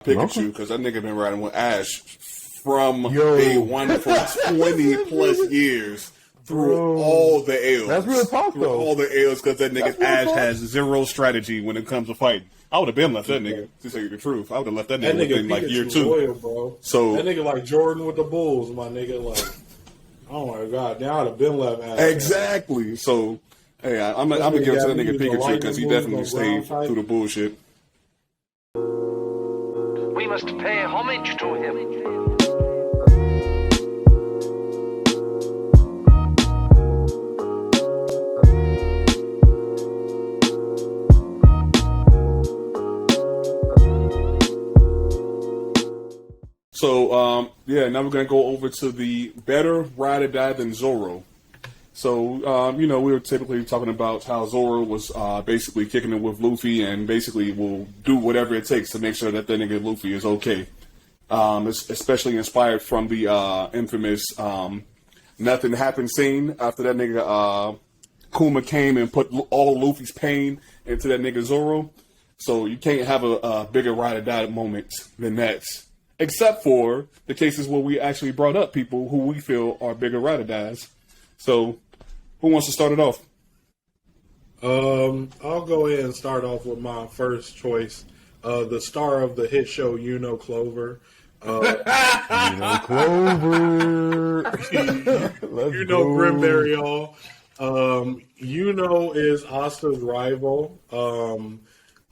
Pikachu, because that nigga been riding with Ash from day one for 20 plus years through all the L's. That's real talk, though. All the L's, because that nigga Ash has zero strategy when it comes to fighting. I would have been left that nigga, to tell you the truth. I would have left that nigga within like year 2. Loyal, bro. So that nigga like Jordan with the Bulls, my nigga. Like, oh my god, now I'd have been left Ash. Exactly. So, hey, I'm gonna give it to that nigga Pikachu because he definitely stayed through the bullshit. We must pay homage to him. So, now we're going to go over to the better ride or die than Zoro. So, we were typically talking about how Zoro was basically kicking it with Luffy and basically will do whatever it takes to make sure that nigga Luffy is okay. Especially inspired from the infamous nothing happened scene after that nigga Kuma came and put all Luffy's pain into that nigga Zoro. So you can't have a bigger ride or die moment than that. Except for the cases where we actually brought up people who we feel are bigger ride or dies. So, who wants to start it off? I'll go ahead and start off with my first choice. The star of the hit show, Clover. Clover. Grimberry, y'all. Is Asta's rival.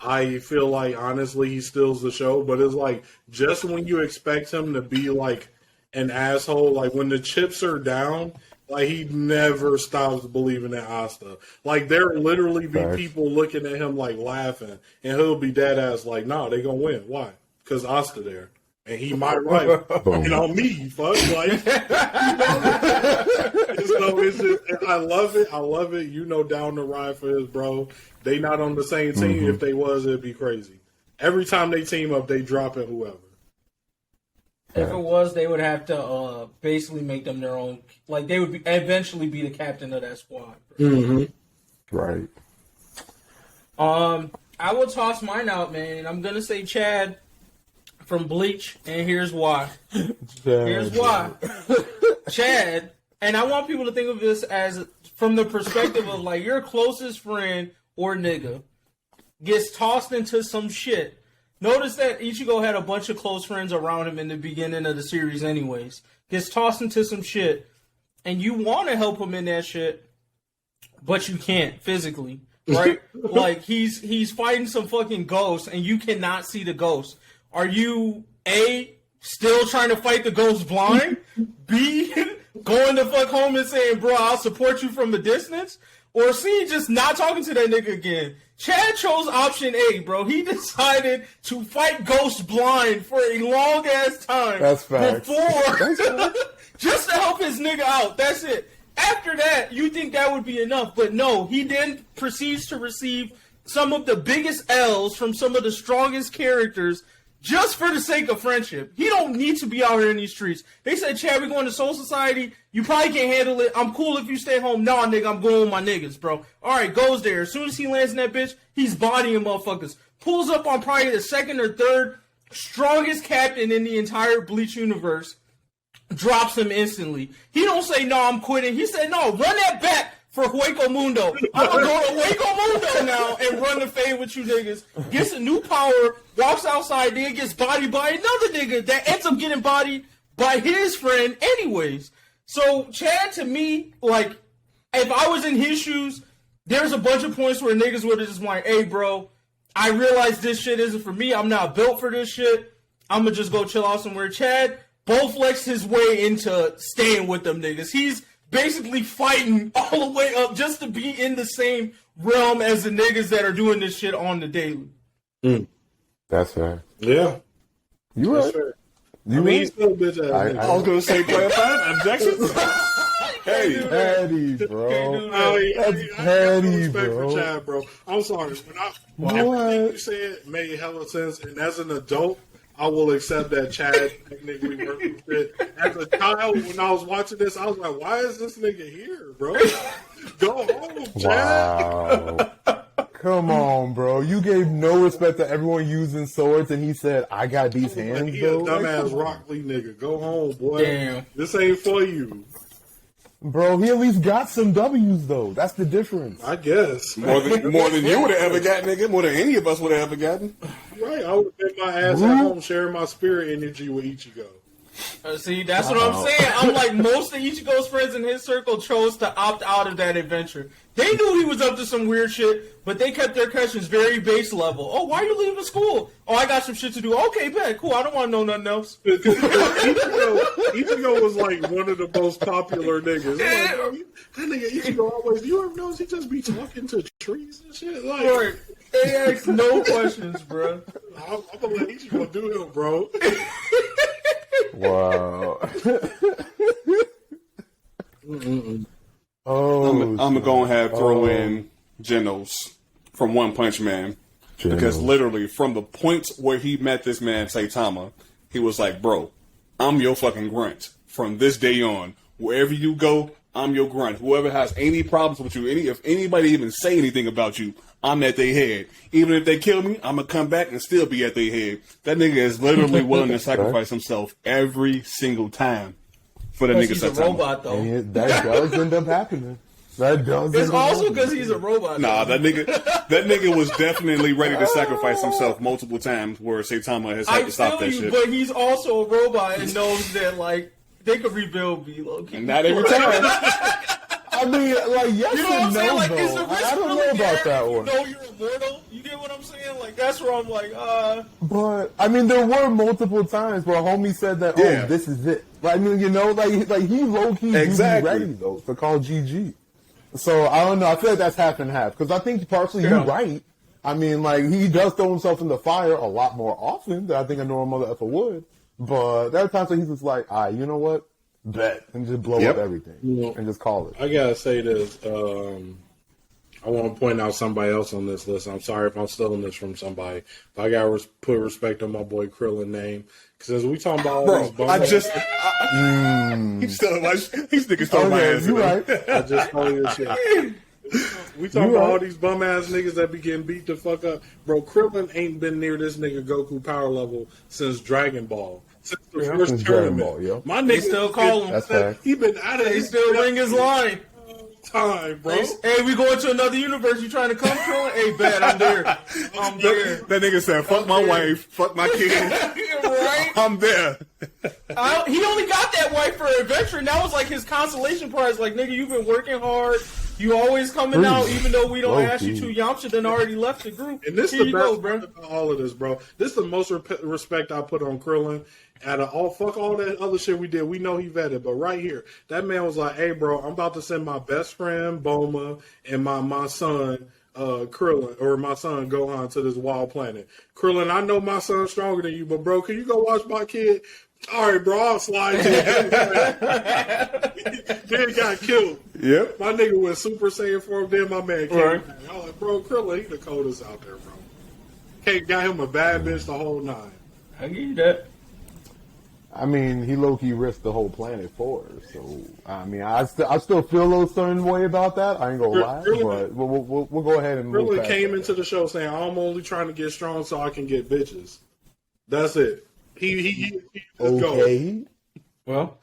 I feel like, honestly, he steals the show, but it's like, just when you expect him to be like an asshole, like when the chips are down, like he never stops believing in Asta. Like there literally be people looking at him like laughing, and he'll be dead ass like, nah, they gonna win. Why? Because Asta there. And he might right. And on me, fuck. Like, it's just, I love it. I love it. Down the ride for his bro. They not on the same team. If they was, it'd be crazy. Every time they team up, they drop it whoever. If it was, they would have to basically make them their own. Like, they would eventually be the captain of that squad. Right. I will toss mine out, man. I'm going to say Chad from Bleach, and here's why. Chad, and I want people to think of this as from the perspective of like your closest friend or nigga gets tossed into some shit. Notice that Ichigo had a bunch of close friends around him in the beginning of the series anyways. Gets tossed into some shit, and you want to help him in that shit, but you can't physically, right? Like, he's fighting some fucking ghost, and you cannot see the ghost. Are you, A, still trying to fight the ghost blind? B, going the fuck home and saying, bro, I'll support you from a distance? Or C, just not talking to that nigga again? Chad chose option A, bro. He decided to fight ghost blind for a long-ass time. That's facts. Before, just to help his nigga out. That's it. After that, you think that would be enough. But no, he then proceeds to receive some of the biggest L's from some of the strongest characters just for the sake of friendship. He don't need to be out here in these streets. They said, Chad, we're going to Soul Society. You probably can't handle it. I'm cool if you stay home. Nah, nigga, I'm going with my niggas, bro. All right, goes there. As soon as he lands in that bitch, he's bodying motherfuckers. Pulls up on probably the second or third strongest captain in the entire Bleach universe. Drops him instantly. He don't say, no, I'm quitting. He said, no, run that back for Hueco Mundo. I'm going to go to Hueco Mundo now and run the fade with you niggas. Gets a new power, walks outside, then gets bodied by another nigga that ends up getting bodied by his friend anyways. So, Chad, to me, like, if I was in his shoes, there's a bunch of points where niggas would have just like, hey, bro, I realize this shit isn't for me. I'm not built for this shit. I'm going to just go chill out somewhere. Chad Bowflexed his way into staying with them niggas. He's basically fighting all the way up just to be in the same realm as the niggas that are doing this shit on the daily. That's fair. Yeah. You right. He's still a bitch ass. I was going to say player 5, objections? Hey. Petty, bro. That's petty, bro. For Chad, bro. I'm sorry. Everything you said made hella sense, and as an adult, I will accept that Chad technically worked with shit. As a child, when I was watching this, I was like, why is this nigga here, bro? Go home, Chad. Wow. Come on, bro. You gave no respect to everyone using swords, and he said, I got these hands, He a bro. dumbass Like, Rock Lee nigga. Go home, boy. Damn. This ain't for you. bro, he at least got some W's, though. That's the difference. I guess. More than you would have ever gotten, nigga. More than any of us would have ever gotten. Right. I would have been my ass at home sharing my spirit energy with Ichigo. See, that's what I'm saying. I'm like, most of Ichigo's friends in his circle chose to opt out of that adventure. They knew he was up to some weird shit, but they kept their questions very base level. Oh, why are you leaving school? Oh, I got some shit to do. Okay, bet, cool. I don't want to know nothing else. Ichigo was like one of the most popular niggas. Like, bro, that nigga Ichigo always, you ever notice he just be talking to trees and shit? Like, Right. They ask no questions, bro. I'm gonna let Ichigo do him, bro. Wow. Oh, I'm gonna go ahead and throw in Genos from One Punch Man. Because Genos. literally, from the point where he met this man, Saitama, he was like, bro, I'm your fucking grunt. From this day on, wherever you go, I'm your grunt. Whoever has any problems with you, if anybody even say anything about you, I'm at their head. Even if they kill me, I'm going to come back and still be at their head. That nigga is literally willing to sacrifice himself every single time for the nigga He's a Saitama. robot, though. And that does end up happening. That does It's end up also happening. because he's a robot. Nah, though. that nigga was definitely ready to sacrifice himself multiple times where Saitama has had I to stop feel that you, shit. but he's also a robot and knows that, like, they could rebuild me, low-key. And not every time. I mean, like, yes You know what I'm and saying? no, Like, is the though. risk I don't really know about there that if one. you know you're immortal? You get what I'm saying? Like, that's where I'm like, But I mean, there were multiple times where homie said that, Yeah. "Oh, this is it." Like, I mean, you know, like he low key Exactly. ready though to call GG. So I don't know. I feel like that's half and half because I think partially Yeah. you're right. I mean, like he does throw himself in the fire a lot more often than I think a normal mother effer would. But there are times where he's just like, you know what? Bet and just blow Yep. up everything Yeah. and just call it. I gotta say this. I want to point out somebody else on this list. I'm sorry if I'm stealing this from somebody, but I gotta put respect on my boy Krillin name because we talking about all these Bro, bums. he's still these niggas stole my ass. you right. I just told you this shit. We talking You about right. all these bum ass niggas that be getting beat the fuck up. Bro, Krillin ain't been near this nigga Goku power level since Dragon Ball. Since the first Since Dragon tournament. Ball, yeah. My They nigga still call him. That's fact. He been out of they his still ring his line. time, bro. Hey, we going to another universe. You trying to come, Krillin? Hey, bet, I'm there. I'm there. That nigga said, fuck my wife, fuck my kid. Right? I'm there. He only got that wife for adventure, and that was like his consolation prize. Like, nigga, you've been working hard. You always coming out, even though we don't ask you to. Yamcha done already left the group. And this Here is you the go, best bro. part about all of this, bro. This is the most respect I put on Krillin. Out of all fuck all that other shit we did, we know he vetted, but right here, that man was like, "Hey, bro, I'm about to send my best friend Boma and my son Krillin or my son Gohan to this wild planet. Krillin, I know my son's stronger than you, but bro, can you go watch my kid?" All right, bro, I'll slide you. Then got killed. Yep. My nigga went Super Saiyan for him. Then my man came Right. back. I was like, bro, Krillin, he the coldest out there, bro. Can't got him a bad bitch the whole nine. I give you that. I mean, he low-key risked the whole planet for her. So, I mean, I still feel a little certain way about that. I ain't gonna lie, Really? but we'll go ahead and move Krillin past came that. into the show saying, I'm only trying to get strong so I can get bitches. That's it. He let's go. Okay. Well,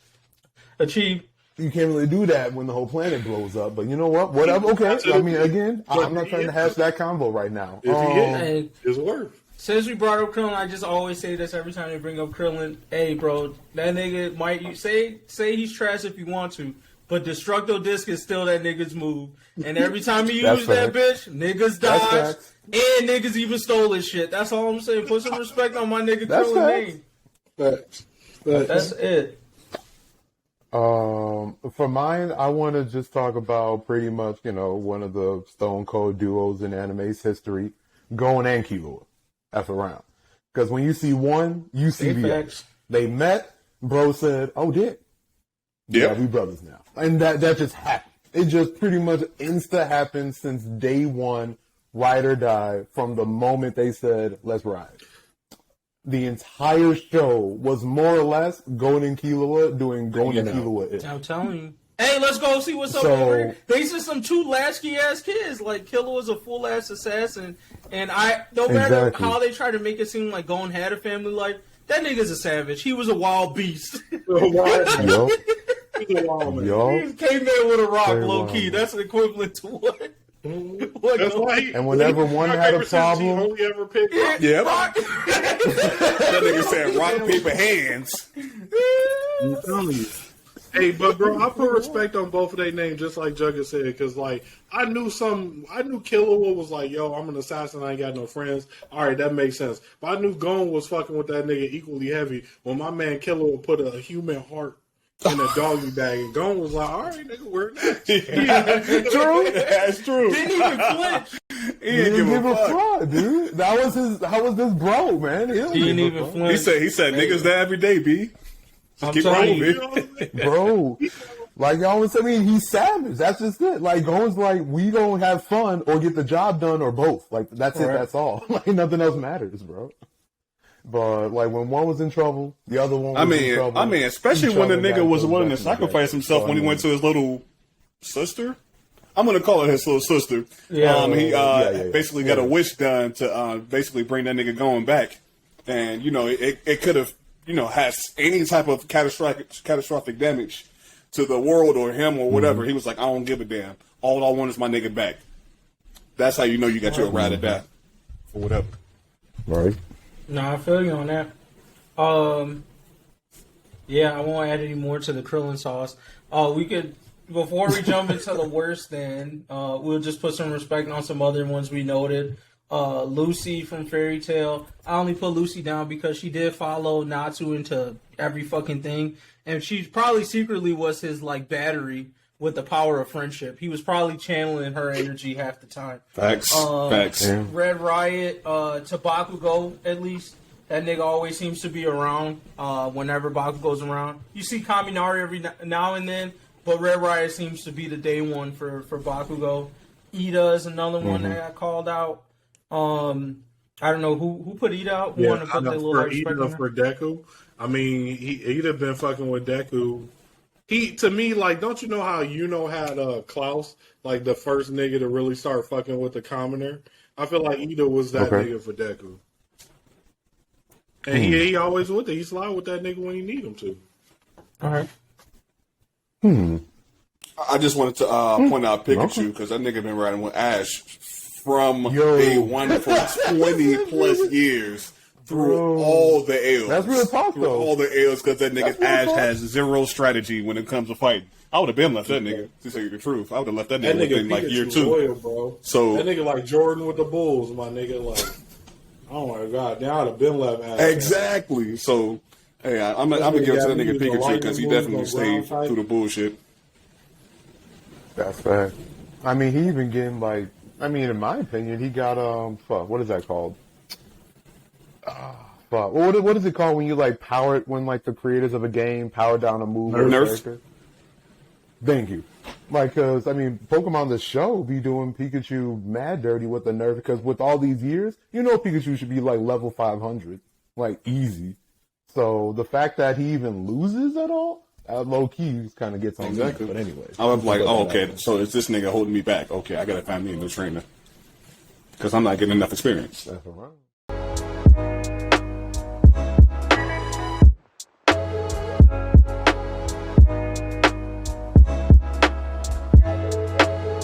achieve. You can't really do that when the whole planet blows up, but you know what? Whatever. Okay. I mean, again, I'm not trying to hash that convo right now. If he hit, Hey, it's worth. since we brought up Krillin, I just always say this every time they bring up Krillin. Hey, bro, that nigga might you say he's trash if you want to, but Destructo Disc is still that nigga's move. And every time you That's use that facts. bitch, niggas That's dodge, facts. and niggas even stole his shit. That's all I'm saying. Put some respect on my nigga That's Krillin facts. name. Facts. That's it. For mine, I want to just talk about pretty much, one of the Stone Cold duos in anime's history, Gon and Killua, F around. Because when you see one, you see Big the other. facts. They met, bro said, "Oh, did Yep. yeah, we brothers now," and that just happened. It just pretty much insta happened since day one, ride or die. From the moment they said, "Let's ride." The entire show was more or less Gon and Killua doing Gon and Killua. I'm telling you. Hey, let's go see what's up So- over here. They said some two latchkey ass kids. Like Killer was a full ass assassin, and no matter Exactly. how they try to make it seem like Gon had a family life, that nigga's a savage. He was a wild beast. Yo, He's a wild man. yo. He came there with a rock, Very low wild. key. That's equivalent to what? What That's why And whenever one had a He problem- only ever picked rock. Yep. rock. That nigga said rock, paper, hands. I'm telling you. Hey, but bro, I put respect on both of their names, just like Jugga said, because like I knew Killua was like, yo, I'm an assassin, I ain't got no friends. All right, that makes sense. But I knew Gon was fucking with that nigga equally heavy when my man Killua put a human heart in a doggy bag, and Gon was like, all right, nigga, we're next. True. That's true. Didn't even flinch. He He didn't didn't give a fuck. fuck, dude. That was his bro, man. He He didn't even fuck. flinch. He said niggas die every day, B. I'm Keep telling you. rolling. Bro, like y'all was saying, he's savage. That's just it. Like Gon's like, we gonna have fun or get the job done or both. Like that's it. Right. That's all. Like nothing else matters, bro. But like when one was in trouble, the other one was in trouble. I mean, especially Each when the other nigga got was those willing to back in the sacrifice day. himself So, when I he went to mean, his little sister. I'm gonna call her his little sister. Yeah. He yeah. basically got a wish done to basically bring that nigga going back, and it could have has any type of catastrophic damage to the world or him or whatever. He was like, I don't give a damn. All I want is my nigga back. That's how you know you got your ride or die or whatever. right. No, I feel you on that. Yeah, I won't add any more to the Krillin sauce. We could, before we jump into the worst, then we'll just put some respect on some other ones we noted. Lucy from Fairy Tail. I only put Lucy down because she did follow Natsu into every fucking thing, and she probably secretly was his like battery with the power of friendship. He was probably channeling her energy half the time. Facts. Facts. Yeah. Red Riot, to Bakugo, at least. That nigga always seems to be around whenever Bakugo's around. You see Kaminari every now and then, but Red Riot seems to be the day one for Bakugo. Ida is another one that got called out. I don't know who put Ida out. Who Yeah, wanted to put the little for respect Ida on her? for Deku. I mean, he'd have been fucking with Deku. To me, like, don't you know how had Klaus, like the first nigga to really start fucking with the commoner? I feel like Ida was that Okay. nigga for Deku. And he always with it. He slide with that nigga when you need him to. All right. I just wanted to point out Pikachu because that nigga been riding with Ash from Yo. day one for 20 plus years through Bro. all the L's. That's real talk, Through though. all the L's because that nigga That's real Ash talk. has zero strategy when it comes to fighting. I would have been left that nigga, to tell you the truth. I would have left that That nigga nigga within like year Pikachu 2. loyal, bro. So- that nigga like Jordan with the Bulls, my nigga. Like, oh my god, now I'd have been left. Ass. Exactly. So, hey, I'm gonna give it to that nigga Pikachu because he definitely stayed through the bullshit. That's fact. I mean, he even getting like, I mean, in my opinion, he got fuck, what is that called? Fuck, what is it called when you like power it when like the creators of a game power down a move? or a Nerf. character? Thank you. Like, cause I mean, Pokemon the show be doing Pikachu mad dirty with the nerf because with all these years, Pikachu should be like level 500, like easy. So the fact that he even loses at all, low key kind of gets on Exactly. me. But anyway, I was like, oh, okay, so is this nigga holding me back? Okay, I gotta find me a new trainer because I'm not getting enough experience. That's all right.